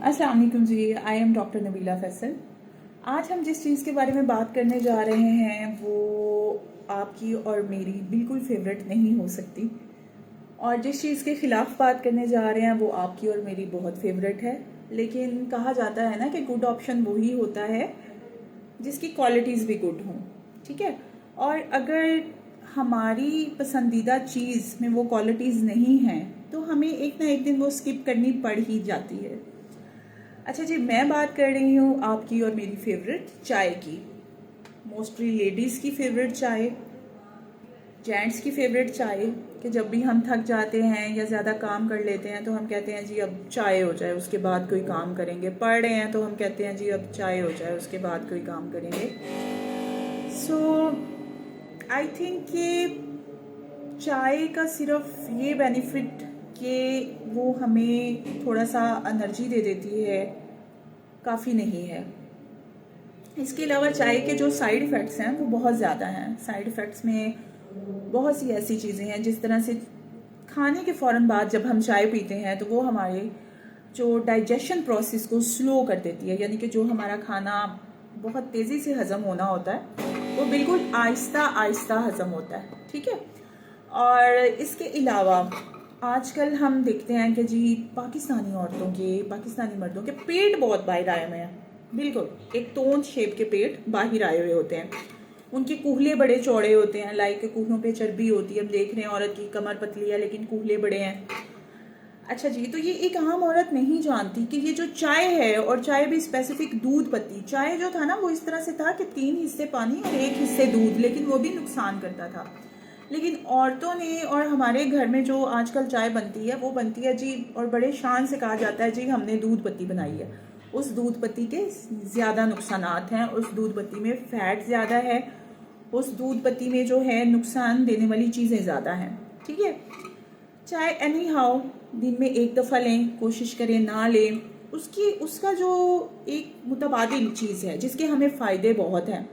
अस्सलाम वालेकुम जी। I am doctor Nabila Faisal. आज हम जिस चीज़ के बारे में बात करने जा रहे हैं वो आपकी और मेरी बिल्कुल फेवरेट नहीं हो सकती, और जिस चीज़ के ख़िलाफ़ बात करने जा रहे हैं वो आपकी और मेरी बहुत फेवरेट है। लेकिन कहा जाता है ना कि गुड ऑप्शन वही होता है जिसकी क्वालिटीज़ भी गुड हों, ठीक है। और अगर हमारी पसंदीदा चीज़ में वो क्वालिटीज़ नहीं हैं तो हमें एक ना एक दिन वो स्किप करनी पड़ ही जाती है। अच्छा जी, मैं बात कर रही हूँ आपकी और मेरी फेवरेट चाय की। मोस्टली लेडीज़ की फेवरेट चाय, जेंट्स की फेवरेट चाय, कि जब भी हम थक जाते हैं या ज़्यादा काम कर लेते हैं तो हम कहते हैं जी अब चाय हो जाए उसके बाद कोई काम करेंगे। पढ़ रहे हैं तो हम कहते हैं जी अब चाय हो जाए उसके बाद कोई काम करेंगे। सो आई थिंक कि चाय का सिर्फ ये बेनिफिट कि वो हमें थोड़ा सा एनर्जी दे देती है काफ़ी नहीं है। इसके अलावा चाय के जो साइड इफ़ेक्ट्स हैं वो बहुत ज़्यादा हैं। साइड इफ़ेक्ट्स में बहुत सी ऐसी चीज़ें हैं, जिस तरह से खाने के फ़ौरन बाद जब हम चाय पीते हैं तो वो हमारे जो डाइजेशन प्रोसेस को स्लो कर देती है, यानी कि जो हमारा खाना बहुत तेज़ी से हज़म होना होता है वो बिल्कुल आहिस्ता आहिस्ता हज़म होता है, ठीक है। और इसके अलावा आजकल हम देखते हैं कि जी पाकिस्तानी औरतों के, पाकिस्तानी मर्दों के पेट बहुत बाहर आए हुए हैं, बिल्कुल एक तोंद शेप के पेट बाहर आए हुए होते हैं। उनके कूहले बड़े चौड़े होते हैं, लाइक कूहलों पे चर्बी होती है। हम देख रहे हैं औरत की कमर पतली है लेकिन कूहले बड़े हैं। अच्छा जी, तो ये एक आम औरत नहीं जानती कि ये जो चाय है, और चाय भी स्पेसिफिक दूध पत्ती चाय जो था ना वो इस तरह से था कि 3 हिस्से पानी और 1 हिस्से दूध, लेकिन वो भी नुकसान करता था। लेकिन औरतों ने, और हमारे घर में जो आजकल चाय बनती है वो बनती है जी, और बड़े शान से कहा जाता है जी हमने दूध पत्ती बनाई है। उस दूध पत्ती के ज़्यादा नुकसानात हैं, उस दूध पत्ती में फ़ैट ज़्यादा है, उस दूध पत्ती में जो है नुकसान देने वाली चीज़ें ज़्यादा हैं, ठीक है। चाहे एनी हाउ दिन में एक दफ़ा लें, कोशिश करें ना लें, उसका जो एक मुतबादिल चीज़ है जिसके हमें फ़ायदे बहुत हैं।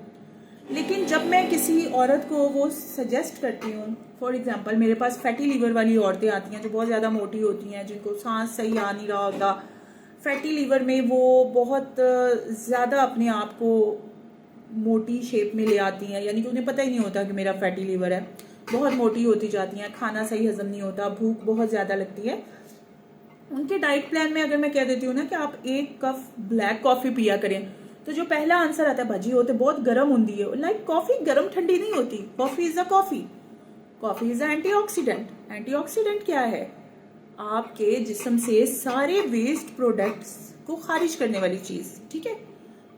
लेकिन जब मैं किसी औरत को वो सजेस्ट करती हूँ, फॉर एग्जांपल मेरे पास फैटी लीवर वाली औरतें आती हैं जो बहुत ज़्यादा मोटी होती हैं, जिनको सांस सही आ नहीं रहा होता। फैटी लीवर में वो बहुत ज़्यादा अपने आप को मोटी शेप में ले आती हैं, यानी कि उन्हें पता ही नहीं होता कि मेरा फैटी लीवर है। बहुत मोटी होती जाती हैं, खाना सही हजम नहीं होता, भूख बहुत ज़्यादा लगती है। उनके डाइट प्लान में अगर मैं कह देती हूँ ना कि आप 1 कप ब्लैक कॉफ़ी पिया करें, तो जो पहला आंसर आता है भाजी होते बहुत गर्म होती है। लाइक कॉफ़ी गर्म ठंडी नहीं होती, coffee is a coffee, coffee is a antioxidant. Antioxidant क्या है? आपके जिस्म से सारे वेस्ट प्रोडक्ट्स को खारिज करने वाली चीज़, ठीक है।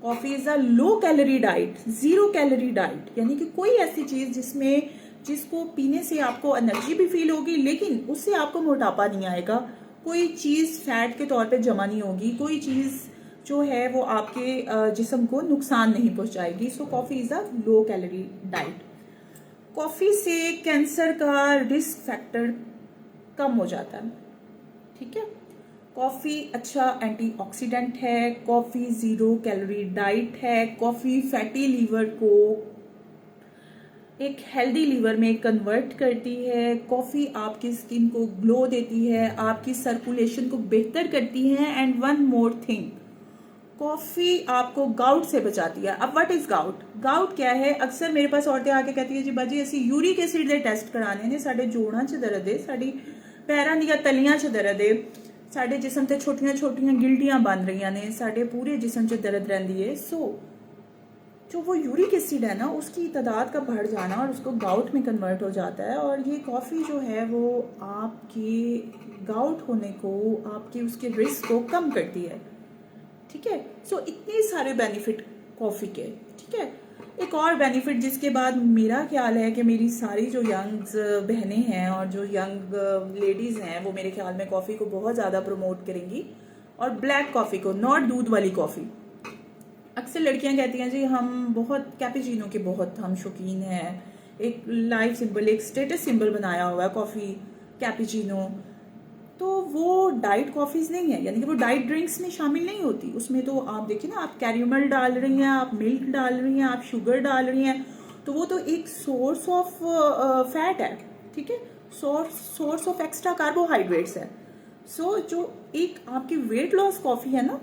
Coffee is a low calorie diet, 0 calorie diet, यानी कि कोई ऐसी चीज़ जिसको पीने से आपको एनर्जी भी फील होगी लेकिन उससे आपको मोटापा नहीं आएगा। कोई चीज़ फैट के तौर पे जमा नहीं होगी, कोई चीज़ जो है वो आपके जिस्म को नुकसान नहीं पहुंचाएगी। So coffee is a low calorie diet. Coffee से कैंसर का रिस्क फैक्टर कम हो जाता है, ठीक है। कॉफ़ी अच्छा एंटीऑक्सीडेंट है, कॉफ़ी 0 कैलोरी डाइट है, कॉफ़ी फैटी लीवर को एक हेल्दी लीवर में कन्वर्ट करती है। कॉफ़ी आपकी स्किन को ग्लो देती है, आपकी सर्कुलेशन को बेहतर करती है। And one more thing, coffee आपको गाउट से बचाती है। अब व्हाट इज़ गाउट? गाउट क्या है? अक्सर मेरे पास औरतें आके कहती है जी बाजी असी यूरिक एसिड दे टेस्ट कराने ने, साडे जोड़ां च दर्द है, साडी पैरां दी तलियां च दर्द है, साडे जिस्म ते छोटियां छोटियां गिल्टियां बन रही ने, साडे पूरे जिस्म च दर्द रहती है। सो जो वो यूरिक एसिड है ना उसकी तादाद का बढ़ जाना और उसको गाउट में कन्वर्ट हो जाता है, और ये कॉफ़ी जो है वो आपके गाउट होने को, आपके उसके रिस्क को कम करती है, ठीक है। सो इतने सारे बेनिफिट कॉफ़ी के, ठीक है। एक और बेनिफिट जिसके बाद मेरा ख्याल है कि मेरी सारी जो यंग बहनें हैं और जो यंग लेडीज़ हैं वो मेरे ख्याल में कॉफ़ी को बहुत ज़्यादा प्रमोट करेंगी, और ब्लैक कॉफ़ी को, नॉट दूध वाली कॉफ़ी। अक्सर लड़कियां कहती हैं जी हम बहुत कैपेचिनो के बहुत हम शौकीन हैं, एक लाइफ सिंबल, एक स्टेटस सिंबल बनाया हुआ है कॉफ़ी कैपेचिनो। तो वो डाइट कॉफ़ीज़ नहीं है, यानी कि वो डाइट ड्रिंक्स में शामिल नहीं होती। उसमें तो आप देखिए ना, आप कैरेमल डाल रही हैं, आप मिल्क डाल रही हैं, आप शुगर डाल रही हैं, तो वो तो एक सोर्स ऑफ फैट है, ठीक है, सोर्स ऑफ एक्स्ट्रा कार्बोहाइड्रेट्स है। सो जो एक आपकी वेट लॉस कॉफ़ी है ना,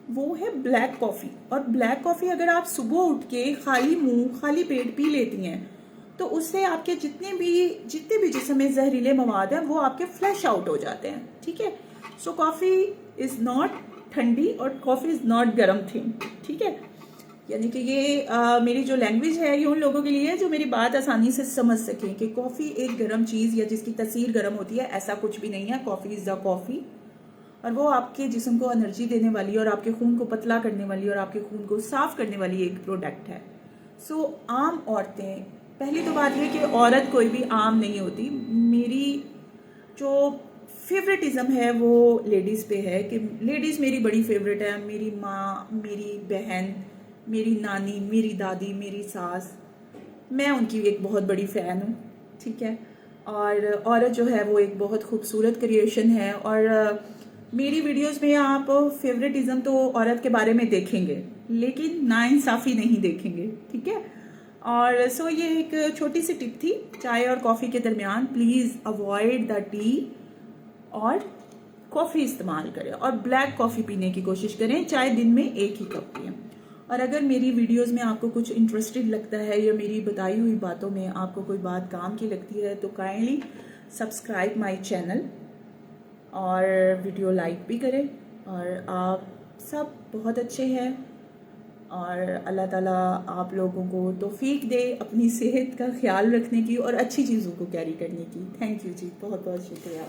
वो है ब्लैक कॉफ़ी। और ब्लैक कॉफ़ी अगर आप सुबह उठ के खाली मुंह खाली पेट पी लेती हैं तो उससे आपके जितने भी जिस्म में जहरीले मवाद हैं वो आपके फ्लैश आउट हो जाते हैं, ठीक है। सो कॉफ़ी इज़ नॉट ठंडी और कॉफ़ी इज़ नॉट गर्म थिंग, ठीक है। यानी कि ये मेरी जो लैंग्वेज है ये उन लोगों के लिए है जो मेरी बात आसानी से समझ सकें कि कॉफ़ी एक गर्म चीज़ या जिसकी तसीर गर्म होती है, ऐसा कुछ भी नहीं है। कॉफ़ी इज़ द कॉफ़ी, और वो आपके जिस्म को एनर्जी देने वाली और आपके खून को पतला करने वाली और आपके खून को साफ करने वाली एक प्रोडक्ट है। सो आम औरतें, पहली तो बात यह कि औरत कोई भी आम नहीं होती। मेरी जो फेवरेटिज्म है वो लेडीज़ पे है कि लेडीज़ मेरी बड़ी फेवरेट है। मेरी माँ, मेरी बहन, मेरी नानी, मेरी दादी, मेरी सास, मैं उनकी एक बहुत बड़ी फ़ैन हूँ, ठीक है। और औरत जो है वो एक बहुत खूबसूरत क्रिएशन है। और मेरी वीडियोस में आप फेवरेटिज्म तो औरत के बारे में देखेंगे लेकिन नाइंसाफ़ी नहीं देखेंगे, ठीक है। और सो ये एक छोटी सी टिप थी, चाय और कॉफ़ी के दरमियान प्लीज़ अवॉइड द टी और कॉफ़ी इस्तेमाल करें और ब्लैक कॉफ़ी पीने की कोशिश करें, चाहे दिन में एक ही कप पिएं। और अगर मेरी वीडियोस में आपको कुछ इंटरेस्टेड लगता है या मेरी बताई हुई बातों में आपको कोई बात काम की लगती है तो काइंडली सब्सक्राइब माय चैनल और वीडियो लाइक भी करें। और आप सब बहुत अच्छे हैं और अल्लाह ताला आप लोगों को तौफीक दे अपनी सेहत का ख्याल रखने की और अच्छी चीज़ों को कैरी करने की। थैंक यू जी, बहुत बहुत शुक्रिया।